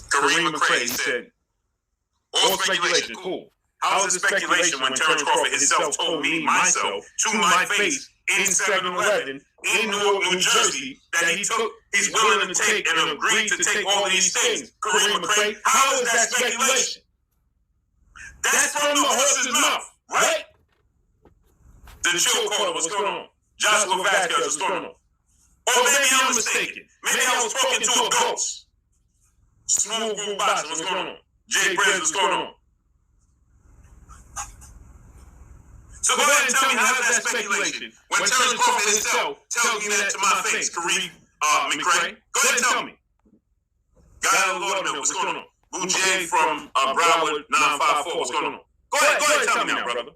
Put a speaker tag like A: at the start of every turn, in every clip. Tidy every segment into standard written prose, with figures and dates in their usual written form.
A: Kareem McCray, he said, all speculation, cool. How is it speculation when Terrence Crawford himself told me, myself, to my face, in 7-Eleven, in Newark, New Jersey, that he's willing to take and agreed to take all of these things? Kareem McCray, how is that speculation? That's from the horse's mouth, right? The chill caller, what's going on? Joshua Vasquez, what's going on? Or maybe I'm mistaken. Maybe I was talking to a ghost. Smooth Groove Boxing, what's going on? Jay Briggs, what's going on? So go ahead and tell me, how is that speculation? When Terrence Crawford himself tells me that to my face, Kareem McCray, go ahead and tell me. Guy on Lord Mill, what's going on? Blue Jay from Broward 954, what's going on? Go ahead, tell me now, brother.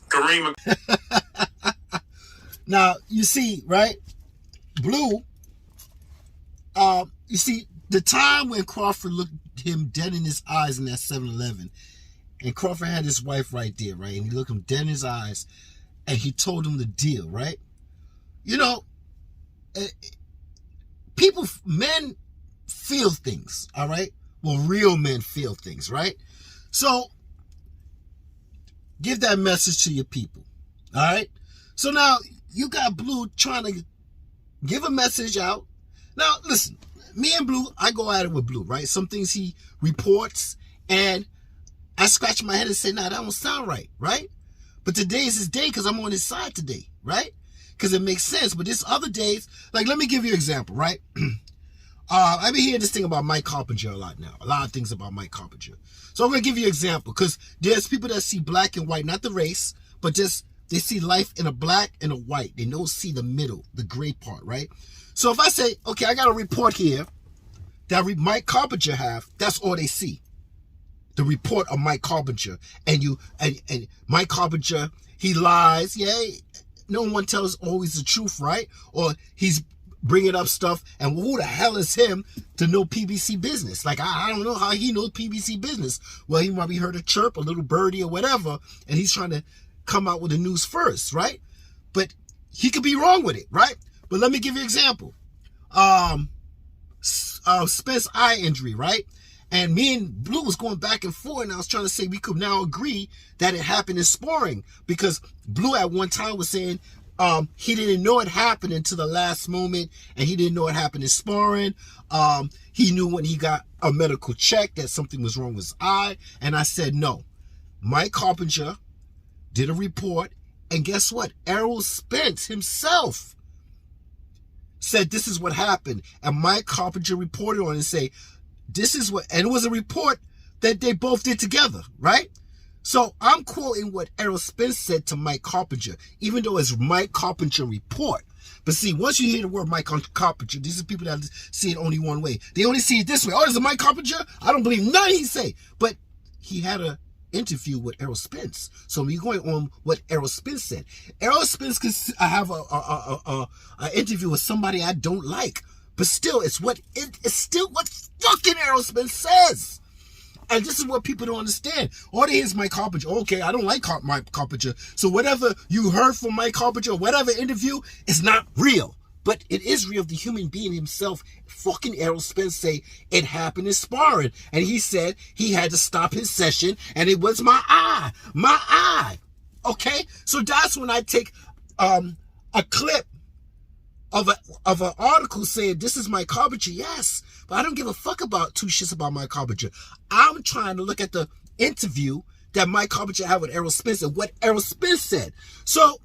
A: Kareem.
B: Now, you see, right? Blue, you see, the time when Crawford looked him dead in his eyes in that 7-Eleven, and Crawford had his wife right there, right? And he looked him dead in his eyes, and he told him the deal, right? You know, men feel things, all right? Well, real men feel things, right? So, give that message to your people, all right? So now, you got Blue trying to give a message out. Now, listen, me and Blue, I go at it with Blue, right? Some things he reports, and I scratch my head and say, nah, that don't sound right, right? But today is his day because I'm on his side today, right? Because it makes sense. But this other days, like, let me give you an example, right? I've been hearing this thing about Mike Carpenter a lot now. A lot of things about Mike Carpenter. So I'm going to give you an example because there's people that see black and white, not the race, but just they see life in a black and a white. They don't see the middle, the gray part, right? So if I say, okay, I got a report here that Mike Carpenter have, that's all they see. The report of Mike Carpenter. And Mike Carpenter, he lies. Yeah, no one tells always the truth, right? Or he's bringing up stuff, and who the hell is him to know PBC business? Like, I don't know how he knows PBC business. Well, he probably heard a chirp, a little birdie or whatever, and he's trying to come out with the news first, right? But he could be wrong with it, right? But let me give you an example. Spence eye injury, right? And me and Blue was going back and forth, and I was trying to say we could now agree that it happened in sparring, because Blue at one time was saying he didn't know it happened until the last moment, and he didn't know it happened in sparring. He knew when he got a medical check that something was wrong with his eye, and I said no. Mike Carpenter did a report, and guess what? Errol Spence himself said this is what happened, and Mike Carpenter reported on it and say this is what, and it was a report that they both did together, right? So I'm quoting what Errol Spence said to Mike Carpenter, even though it's Mike Carpenter report. But see, once you hear the word Mike Carpenter, these are people that see it only one way. They only see it this way. Oh, there's a Mike Carpenter? I don't believe nothing he say. But he had a interview with Errol Spence. So we're going on what Errol Spence said. Errol Spence could have a interview with somebody I don't like. But still, it's still what fucking Errol Spence says. And this is what people don't understand. All they hear is Mike Carpenter. Okay, I don't like Mike Carpenter. So whatever you heard from Mike Carpenter, whatever interview, is not real. But it is real. The human being himself, fucking Errol Spence, say it happened in sparring. And he said he had to stop his session, and it was my eye. My eye. Okay? So that's when I take a clip of an article saying this is Mike Carpenter, yes, but I don't give a fuck about two shits about Mike Carpenter. I'm trying to look at the interview that Mike Carpenter had with Errol Spence and what Errol Spence said. So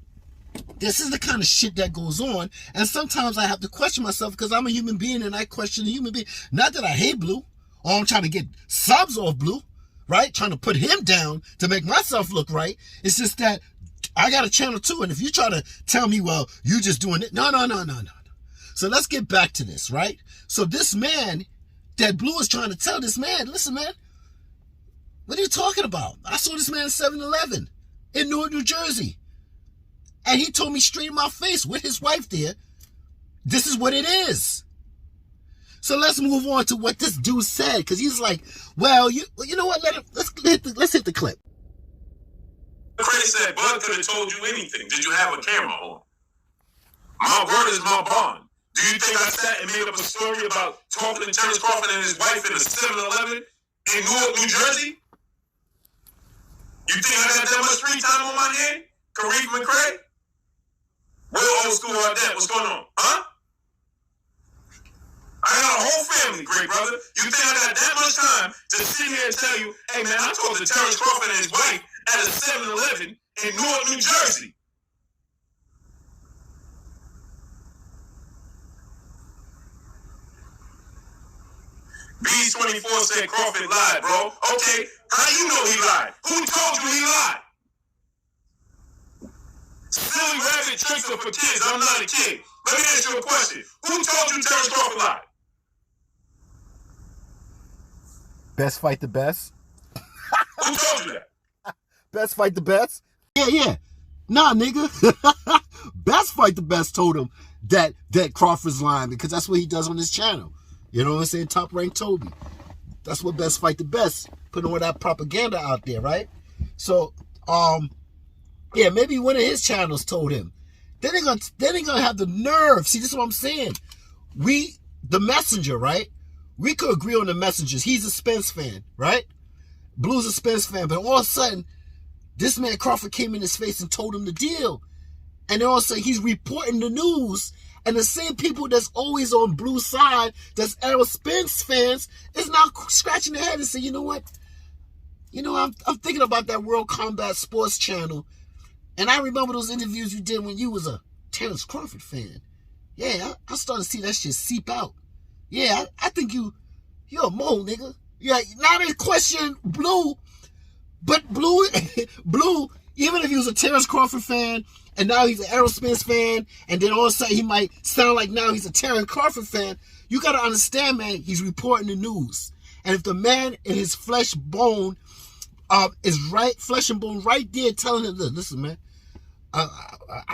B: this is the kind of shit that goes on, and sometimes I have to question myself because I'm a human being and I question a human being. Not that I hate Blue or I'm trying to get subs off Blue, right? Trying to put him down to make myself look right. It's just that I got a channel too, and if you try to tell me, well, you just doing it, no. So let's get back to this, right? So this man that Blue is trying to tell this man, listen, man, what are you talking about? I saw this man at 7-Eleven in Newark, New Jersey, and he told me straight in my face with his wife there, this is what it is. So let's move on to what this dude said, because he's like, well, you know what? Let's hit the clip.
A: Craig said Bud could have told you anything. Did you have a camera on? My word is my bond. Do you think I sat and made up a story about talking to Terrence Crawford and his wife in a 7-Eleven in Newark, New Jersey? You think I got that much free time on my hand? Kareem McCray? We're old school like that. What's going on? Huh? I got a whole family, great brother. You think I got that much time to sit here and tell you, hey man, I talked to Terrence Crawford and his wife at a 7-Eleven in Newark, New Jersey. B24 said Crawford lied, bro. Okay, how you know he lied? Who told you he lied? Silly rabbit tricks are for kids. I'm not a kid. Let me ask you a question. Who told you Terrence Crawford lied?
B: Best fight the best.
A: Who told you that?
B: Best fight the best? Yeah. Nah, nigga. Best fight the best told him that Crawford's lying because that's what he does on his channel. You know what I'm saying? Top Rank Toby. That's what Best Fight the Best, putting all that propaganda out there, right? So, yeah, maybe one of his channels told him. Then they're gonna have the nerve. See, this is what I'm saying. The messenger, right? We could agree on the messengers. He's a Spence fan, right? Blue's a Spence fan, but all of a sudden, this man Crawford came in his face and told him the deal. And then all of a sudden, he's reporting the news. And the same people that's always on Blue's side, that's Errol Spence fans, is now scratching their head and say, you know what? You know, I'm thinking about that World Combat Sports channel. And I remember those interviews you did when you was a Terrence Crawford fan. Yeah, I started to see that shit seep out. Yeah, I think you're a mole, nigga. Yeah, now they question Blue. But Blue, even if he was a Terrence Crawford fan, and now he's an Errol Spence fan, and then all of a sudden he might sound like now he's a Terrence Crawford fan, you got to understand, man, he's reporting the news. And if the man in his flesh and bone right there telling him, listen, man, I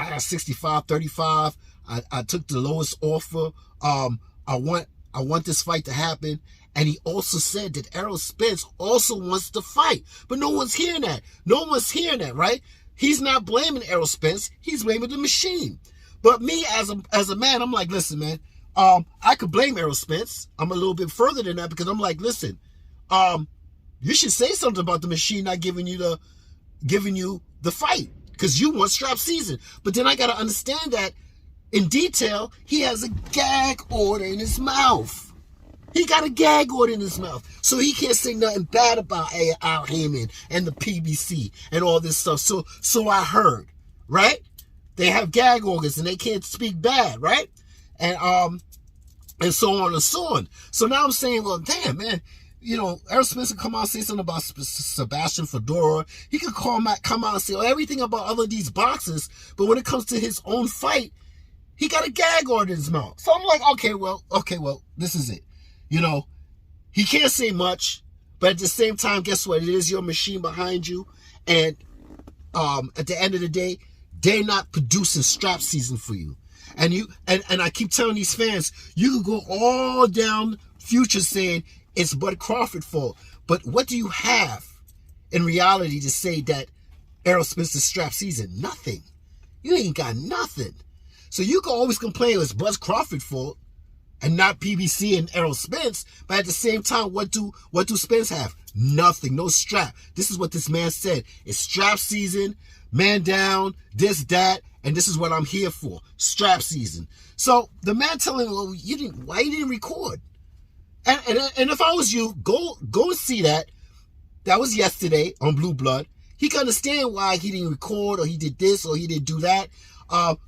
B: got 65, 35, I took the lowest offer, I want this fight to happen. And he also said that Errol Spence also wants to fight. But no one's hearing that. No one's hearing that, right? He's not blaming Errol Spence. He's blaming the machine. But me, as a man, I'm like, listen, man, I could blame Errol Spence. I'm a little bit further than that because I'm like, listen, you should say something about the machine not giving you the fight because you want strap season. But then I got to understand that in detail, he has a gag order in his mouth. He got a gag order in his mouth. So he can't say nothing bad about Al Heyman and the PBC and all this stuff. So I heard, right? They have gag orders and they can't speak bad, right? And so on and so on. So now I'm saying, well, damn, man, you know, Errol Spence can come out and say something about Sebastian Fedora. He could come out and say everything about other these boxers, but when it comes to his own fight, he got a gag order in his mouth. So I'm like, okay, well, this is it. You know, he can't say much, but at the same time, guess what? It is your machine behind you. And at the end of the day, they're not producing strap season for you. And I keep telling these fans, you can go all down future saying it's Bud Crawford's fault. But what do you have in reality to say that Errol Spence's strap season? Nothing. You ain't got nothing. So you can always complain it's Bud Crawford's fault and not PBC and Errol Spence, but at the same time, what do Spence have? Nothing, no strap. This is what this man said. It's strap season, man down, this, that, and this is what I'm here for. Strap season. So the man telling him, well, why you didn't record? And if I was you, go and see that. That was yesterday on Blueblood. He can understand why he didn't record or he did this or he didn't do that.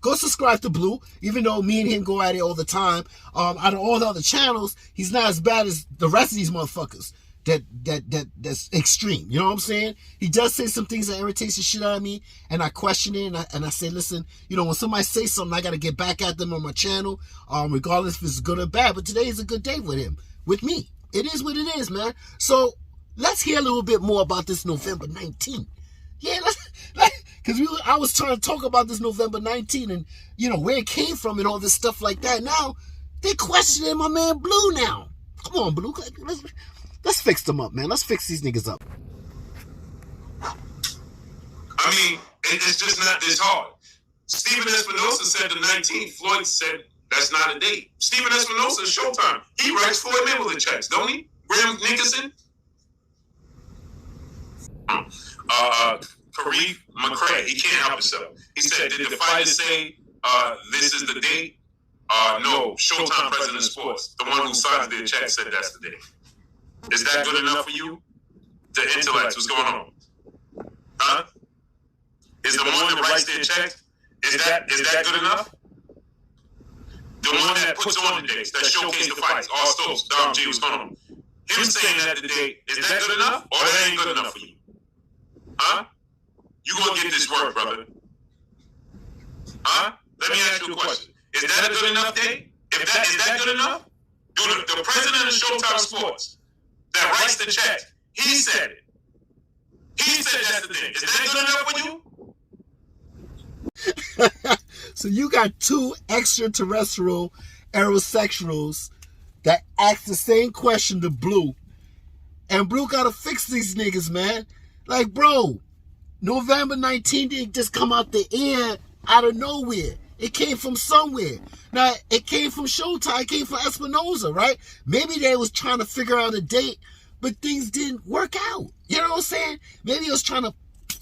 B: Go subscribe to Blue, even though me and him go at it all the time. Out of all the other channels, he's not as bad as the rest of these motherfuckers. That's extreme. You know what I'm saying? He does say some things that irritate the shit out of me, and I question it, and I say, listen, you know, when somebody says something, I got to get back at them on my channel, regardless if it's good or bad. But today is a good day with him, with me. It is what it is, man. So let's hear a little bit more about this November 19th. Yeah, because I was trying to talk about this November 19th and, you know, where it came from and all this stuff like that. Now, they're questioning my man Blue now. Come on, Blue. Let's fix them up, man. Let's fix these niggas up.
A: I mean, it's just not this hard. Stephen Espinosa said the 19th. Floyd said That's not a date. Steven Espinosa is Showtime. He writes Floyd Mayweather checks, don't he? Graham Nicholson? Kareem McCray, he can't help himself. He said, did the fighters say this is the date? No, Showtime president of sports, the one who signs their check, said that's the date. Is that good enough for you? The intellect, what's going on? Huh? Is the one that writes their checks, is that good enough? The one that puts on the dates, that showcase the fights, all Stokes, Dom G, what's going on? Him saying that the date, is that good enough? Or that ain't good enough for you? Huh? You gonna get this work, brother? Huh? Let me ask you a question. Is that a good enough date? Is that good enough? Do the president of Showtime Sports that writes the check, he said it. He said that's the thing. Is that good enough for you?
B: So you got two extraterrestrial aerosexuals that ask the same question to Blue. And Blue gotta fix these niggas, man. Like, bro, November 19th didn't just come out the air out of nowhere. It came from somewhere. Now, it came from Showtime. It came from Espinosa, right? Maybe they was trying to figure out a date, but things didn't work out. You know what I'm saying? Maybe it was trying to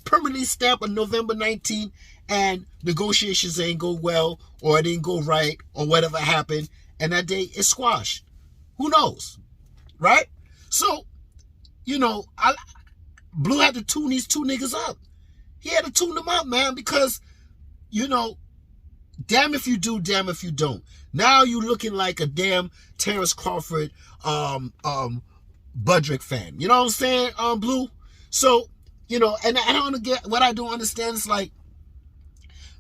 B: permanently stamp on November 19th and negotiations ain't go well, or it didn't go right, or whatever happened, and that day is squashed. Who knows? Right? So, you know, Blue had to tune these two niggas up. He had to tune them up, man, because, you know, damn if you do, damn if you don't. Now you looking like a damn Terrence Crawford Budrick fan. You know what I'm saying, Blue? So, you know, and I don't get what I don't understand is like,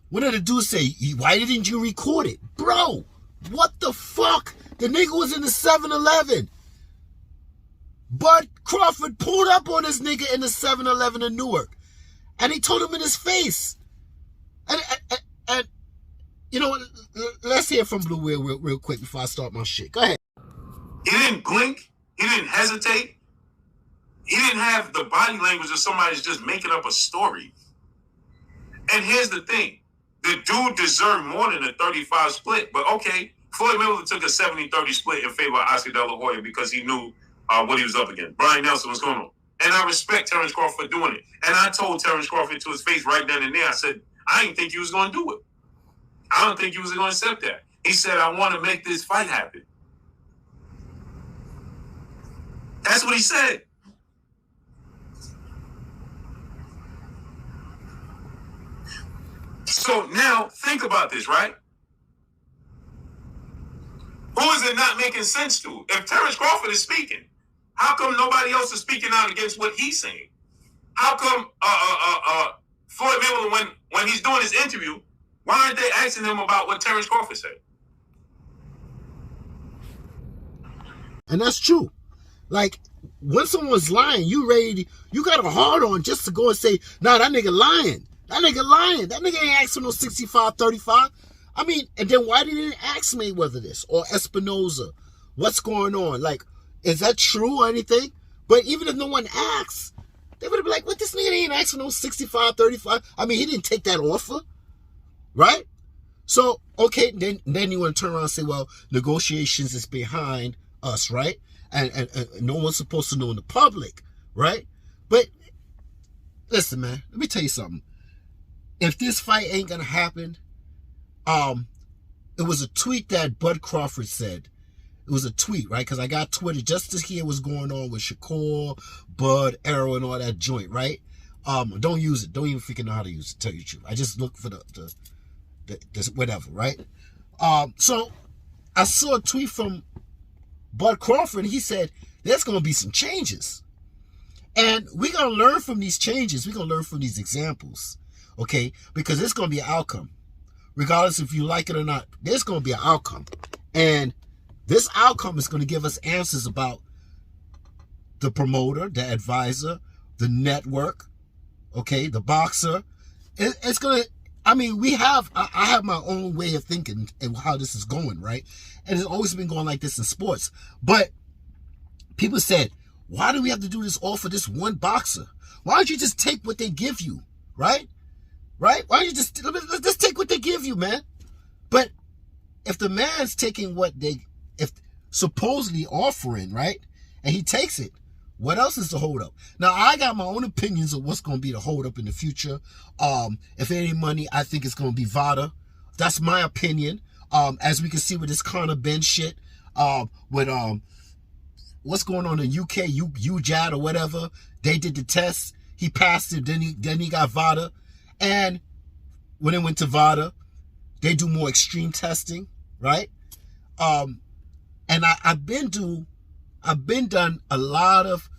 B: what did the dude say? Why didn't you record it? Bro, what the fuck? The nigga was in the 7-Eleven. Bud Crawford pulled up on this nigga in the 7-Eleven in Newark. And he told him in his face. And you know what? Let's hear from Blue real quick before I start my shit. Go ahead.
A: He didn't blink. He didn't hesitate. He didn't have the body language of somebody who's just making up a story. And here's the thing. The dude deserved more than a 35 split. But okay, Floyd Mayweather took a 70-30 split in favor of Oscar De La Hoya because he knew what he was up against. Brian Nelson, what's going on? And I respect Terrence Crawford doing it. And I told Terrence Crawford to his face right then and there, I said, I didn't think you was going to do it. I don't think you was going to accept that. He said, I want to make this fight happen. That's what he said. So now, think about this, right? Who is it not making sense to? If Terrence Crawford is speaking, how come nobody else is speaking out against what he's saying? How come Floyd Mayweather, when he's doing his interview, why aren't they asking him about what Terrence Crawford said?
B: And that's true. Like, when someone's lying, you got a hard on just to go and say, nah, that nigga lying. That nigga lying. That nigga ain't asking no 65-35. I mean, and then why didn't they ask Mayweather this? Or Espinosa? What's going on? Like, is that true or anything? But even if no one asks, they would have been like, what, this nigga ain't asking no 65-35? I mean, he didn't take that offer. Right? So, okay, then you want to turn around and say, well, negotiations is behind us, right? And no one's supposed to know in the public, right? But, listen, man, let me tell you something. If this fight ain't going to happen, it was a tweet that Bud Crawford said. It was a tweet, right? Because I got Twitter just to hear what's going on with Shakur, Bud, Arrow, and all that joint, right? Don't use it. Don't even freaking know how to use it, to tell you the truth. I just look for the whatever, right? So I saw a tweet from Bud Crawford. He said, there's going to be some changes. And we're going to learn from these changes. We're going to learn from these examples, okay? Because there's going to be an outcome. Regardless if you like it or not, there's going to be an outcome. And this outcome is going to give us answers about the promoter, the advisor, the network, okay, the boxer. It's going to, I mean, I have my own way of thinking and how this is going, right? And it's always been going like this in sports. But people said, why do we have to do this all for this one boxer? Why don't you just take what they give you, right? Right? Why don't you just take what they give you, man? But if the man's taking if supposedly offering, right, and he takes it, what else is the hold up? Now, I got my own opinions of what's going to be the hold up in the future. If any money, I think it's going to be VADA. That's my opinion. As we can see with this Conor Ben shit, with what's going on in UK, UJAD or whatever, they did the test. He passed it. Then he got VADA, and when it went to VADA, they do more extreme testing, right? And I've been done a lot of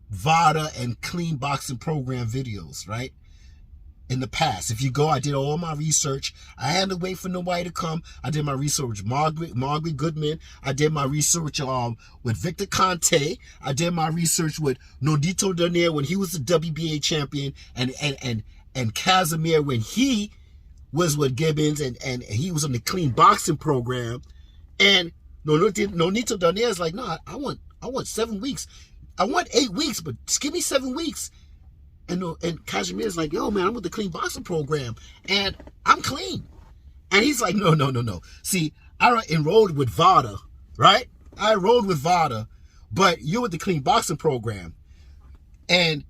B: VADA and clean boxing program videos, right? In the past, if you go, I did all my research. I had to wait for nobody to come. I did my research with Margaret Goodman. I did my research with Victor Conte. I did my research with Nonito Donaire when he was the WBA champion, and Casimir when he was with Gibbons and he was on the clean boxing program. And Nonito Donaire is like, no, I want 7 weeks. I want 8 weeks, but just give me 7 weeks. And Casimir's like, yo, man, I'm with the clean boxing program, and I'm clean. And he's like, no. See, I enrolled with VADA, right? I enrolled with VADA, but you're with the clean boxing program. And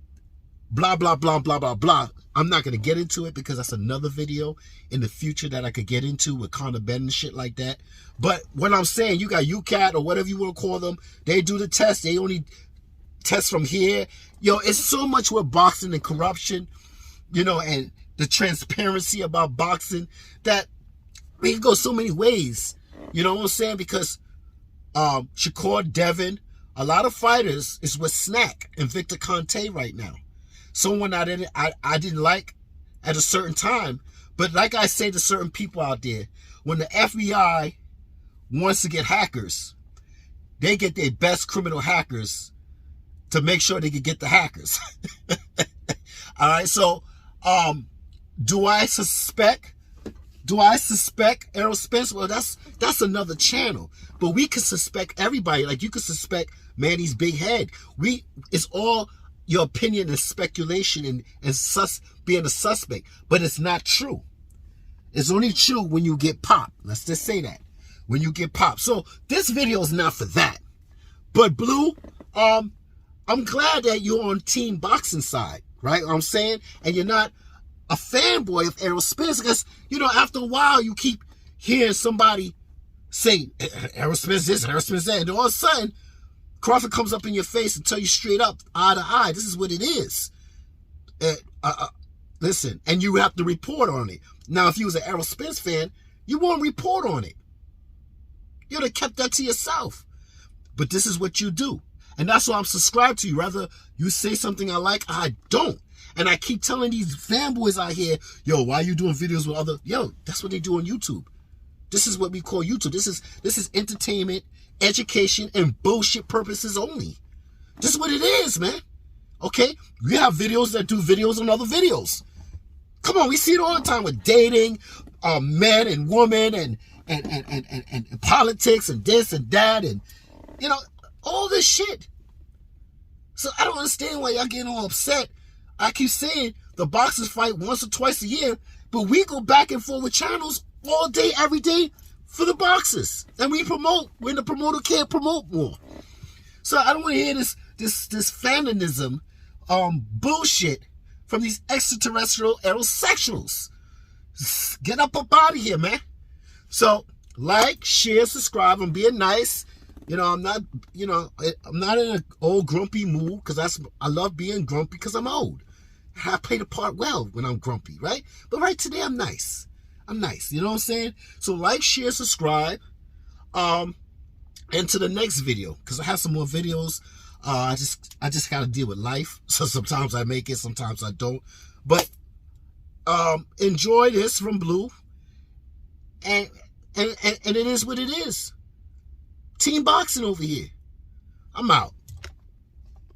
B: blah, blah, blah, blah, blah, blah. I'm not going to get into it because that's another video in the future that I could get into with Conor Ben and shit like that. But what I'm saying, you got UCAT or whatever you want to call them. They do the test. They only test from here. Yo, it's so much with boxing and corruption, and the transparency about boxing that we can go so many ways. You know what I'm saying? Because Shakur Devin, a lot of fighters is with Snack and Victor Conte right now. Someone I didn't like at a certain time. But like I say to certain people out there, when the FBI wants to get hackers, they get their best criminal hackers to make sure they can get the hackers. All right, so do I suspect Errol Spence? Well, that's another channel. But we can suspect everybody. Like you could suspect Manny's big head. It's all your opinion and speculation and being a suspect. But it's not true. It's only true when you get popped. Let's just say that. When you get popped. So this video is not for that. But Blue, I'm glad that you're on team boxing side, right? I'm saying, and you're not a fanboy of Errol Spence because, after a while you keep hearing somebody say Errol Spence this, Errol Spence that, and all of a sudden Crawford comes up in your face and tell you straight up, eye to eye, this is what it is. Listen, and you have to report on it. Now, if you was an Errol Spence fan, you won't report on it. You'd have kept that to yourself. But this is what you do. And that's why I'm subscribed to you. Rather you say something I like, I don't. And I keep telling these fanboys out here, yo, why are you doing videos with other? Yo, that's what they do on YouTube. This is what we call YouTube. This is entertainment, education, and bullshit purposes only. This is what it is, man. Okay? We have videos that do videos on other videos. Come on, we see it all the time with dating, men and women, and politics and this and that, and all this shit. So I don't understand why y'all getting all upset. I keep saying the boxers fight once or twice a year, but we go back and forth with channels all day, every day for the boxers. And we promote when the promoter can't promote more. So I don't want to hear this fanatism bullshit from these extraterrestrial aerosexuals. Get up out of here, man. So like, share, subscribe. I'm being nice. I'm not in an old grumpy mood because I love being grumpy because I'm old. I play the part well when I'm grumpy, right? But right today I'm nice. You know what I'm saying? So like, share, subscribe. And to the next video, because I have some more videos. I just gotta deal with life. So sometimes I make it, sometimes I don't. But enjoy this from Blue. And it is what it is. Team boxing over here. I'm out.